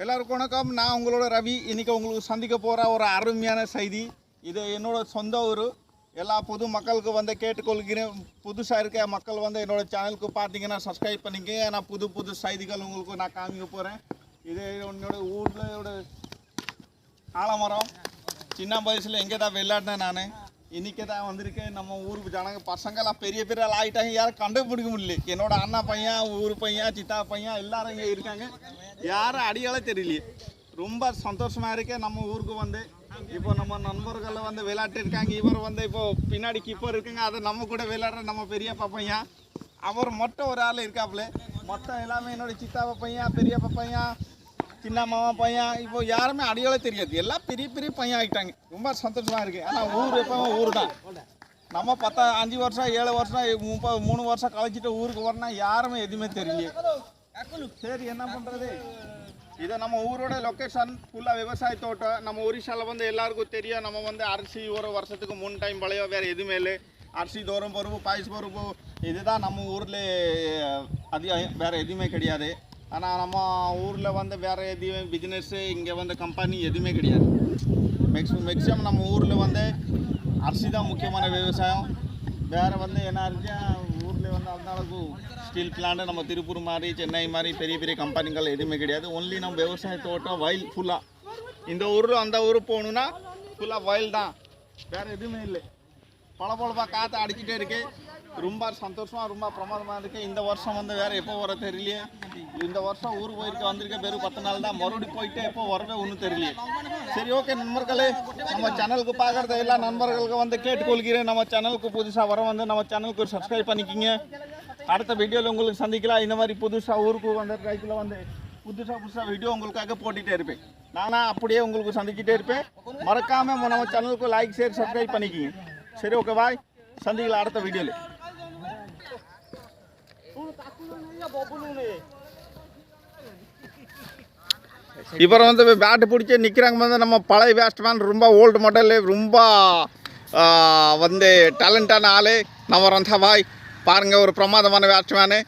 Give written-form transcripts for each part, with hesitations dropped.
எல்லாருக்கும் வணக்கம். நான் உங்களோட ரவி. இன்றைக்கி உங்களுக்கு சந்திக்க போகிற ஒரு அருமையான செய்தி. இது என்னோட சொந்த ஊர். எல்லா பொது மக்களுக்கு வந்து கேட்டுக்கொள்கிறேன். புதுசாக இருக்க மக்கள் வந்து என்னோடய சேனலுக்கு பார்த்தீங்கன்னா சப்ஸ்கிரைப் பண்ணிக்க. நான் புது செய்திகள் உங்களுக்கு நான் காமிக்க போகிறேன். இது என்னோடய ஊரில் ஆலமரம். சின்ன வயசில் எங்கே தான் விளையாடினேன் நான். இன்றைக்கி தான் வந்திருக்கேன். நம்ம ஊருக்கு ஜனங்க பசங்கள்லாம் பெரிய ஆள் ஆகிட்டாங்க. யாரும் கண்டுபிடிக்க முடியல. என்னோட அண்ணா பையன், ஊர் பையன், சித்தா பையன் எல்லாரும் இங்கே இருக்காங்க. யாரும் அடியாலே தெரியலையே. ரொம்ப சந்தோஷமாக இருக்கேன். நம்ம ஊருக்கு வந்து இப்போ நம்ம நண்பர்கள் வந்து விளையாட்டு இருக்காங்க. இவர் வந்து இப்போது பின்னாடி கீப்பர் இருக்குங்க. அதை நம்ம கூட விளையாடுற நம்ம பெரியப்பா பையன். அவர் மட்டும் ஒரு ஆள் இருக்காப்புல. மொத்தம் எல்லாமே என்னோட சித்தாப்பா பையன், பெரியப்பா பையன், சின்ன மாமா பையன். இப்போ யாருமே அடியாலே தெரியாது. எல்லாம் பெரிய பையன் ஆகிட்டாங்க. ரொம்ப சந்தோஷமாக இருக்குது. ஆனால் ஊர் எப்போவும் ஊர் தான். நம்ம 5 வருஷம் 7 வருஷம் 3 வருஷம் கழிச்சிட்டு ஊருக்கு வரணும். யாருமே எதுவுமே தெரியலையே. சரி, என்ன பண்ணுறது? இதை நம்ம ஊரோட லொக்கேஷன் ஃபுல்லாக விவசாய தோட்டம். நம்ம ஒரிசாவில் வந்து எல்லாருக்கும் தெரியும். நம்ம வந்து அரிசி ஒரு வருஷத்துக்கு 3 டைம் பழைய, வேறு எதுவுமே இல்லை. அரிசி தோரம் பருப்பு, பாயச பருப்பு, இதுதான் நம்ம ஊரில் அதிகம். வேறு எதுவுமே கிடையாது. ஆனால் நம்ம ஊரில் வந்து வேறு எதுவுமே பிஸ்னஸ்ஸு, இங்கே வந்து கம்பெனி எதுவுமே கிடையாது. மேக்ஸிமம் நம்ம ஊரில் வந்து அரிசி தான் முக்கியமான விவசாயம். வேறு வந்து என்ன இருந்துச்சா ஊரில் வந்து அந்த அளவுக்கு ஸ்டீல் பிளான்ட் நம்ம திருப்பூர் மாதிரி, சென்னை மாதிரி பெரிய கம்பெனிகள் எதுவுமே கிடையாது. ஒன்லி நம்ம விவசாய தோட்டம், வயல் ஃபுல்லாக. இந்த ஊரில் அந்த ஊர் போகணுன்னா ஃபுல்லாக வயல் தான். வேறு எதுவுமே இல்லை. பழப்பா காற்று அடிச்சுட்டே இருக்கு. ரொம்ப சந்தோஷமாக, ரொம்ப பிரமாதமாக இருக்குது. இந்த வருஷம் வந்து வேறு எப்போ வர தெரியலையே. இந்த வருஷம் ஊருக்கு போயிருக்க வந்திருக்க வெறும் 10 நாள் தான். மறுபடியும் போயிட்டு எப்போ வரவே ஒன்றும் தெரியலையே. சரி, ஓகே நண்பர்களே, நம்ம சேனலுக்கு பார்க்குறத எல்லா நண்பர்களுக்கு வந்து கேட்டுக்கொள்கிறேன். நம்ம சேனலுக்கு புதுசாக வர வந்து நம்ம சேனலுக்கு ஒரு சப்ஸ்கிரைப் பண்ணிக்கிங்க. அடுத்த வீடியோவில் உங்களுக்கு சந்திக்கலாம். இந்த மாதிரி புதுசாக ஊருக்கு வந்த டைத்தில் வந்து புதுசாக வீடியோ உங்களுக்காக போட்டுகிட்டே இருப்பேன். நானாக அப்படியே உங்களுக்கு சந்திக்கிட்டே இருப்பேன். மறக்காமல் நம்ம சேனலுக்கு லைக், ஷேர், சப்ஸ்கிரைப் பண்ணிக்கிங்க. சரி, ஓகே, பாய். சந்திக்கலாம் அடுத்த வீடியோவில். இப்போ வந்து பேட்டு பிடிச்சி நிற்கிறாங்க வந்து நம்ம பழைய பேட்ஸ்மேன். ரொம்ப ஓல்டு மாடலு, ரொம்ப வந்து டேலண்டான ஆள் நவரந்தா பாய். பாருங்கள், ஒரு பிரமாதமான பேட்ஸ்மேனு.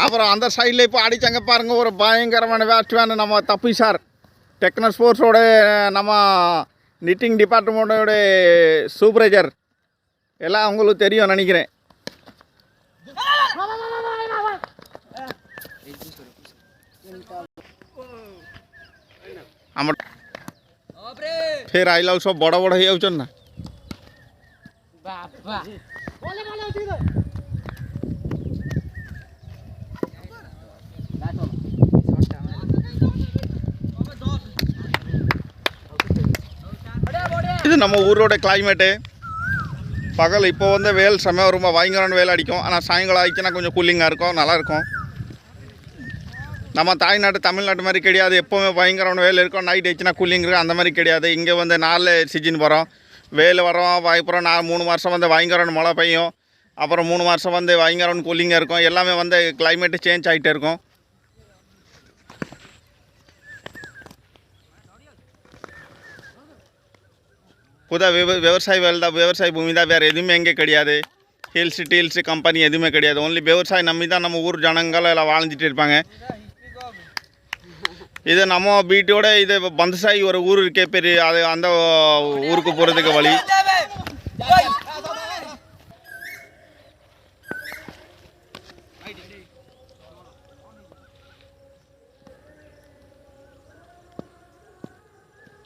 அப்புறம் அந்த சைடில் இப்போ அடித்தாங்க பாருங்கள், ஒரு பயங்கரமான பேட்ஸ்மேனு நம்ம தப்பி சார். டெக்னோ ஸ்போர்ட்ஸோட நம்ம நிட்டிங் டிபார்ட்மெண்ட்டோட சூப்பர்வைசர். எல்லாம் உங்களுக்கு தெரியும் நினைக்கிறேன். फिर आइला सब बड़ बड़ हो जाउछन ना இது நம்ம ஊரோட கிளைமேட்டு. பகல் இப்போ வந்து வெயில் செம்ம ரொம்ப பயங்கரமான வெயில் அடிக்கும். ஆனால் சாயங்காலம் ஆயிடுச்சுன்னா கொஞ்சம் கூலிங்காக இருக்கும், நல்லாயிருக்கும். நம்ம தாய்நாட்டு தமிழ்நாட்டு மாதிரி கிடையாது. எப்போவுமே பயங்கரமான வெயில் இருக்கும், நைட் ஆயிடுச்சுன்னா கூலிங் இருக்கும். அந்த மாதிரி கிடையாது. இங்கே வந்து 4 சீசன் வரும். வெயில் வரும், அப்புறம் 3 வருஷம் வந்து பயங்கரமான மழை பெய்யும். அப்புறம் 3 வருஷம் வந்து பயங்கரமான கூலிங்காக இருக்கும். எல்லாமே வந்து கிளைமேட்டு சேஞ்ச் ஆகிட்டே இருக்கும். விவசாய வேலை தான், விவசாய பூமி தான். வேறு எதுவுமே எங்கே கிடையாது. ஹில்ஸு கம்பெனி எதுவுமே கிடையாது. ஒன்லி விவசாயம் நம்பி தான் நம்ம ஊர் ஜனங்கள் எல்லாம் வாழ்ந்துட்டு இருப்பாங்க. இது நம்ம வீட்டோட இது பந்தசாயி ஒரு ஊர் இருக்கே பெரிய, அது அந்த ஊருக்கு போகிறதுக்கு வழி.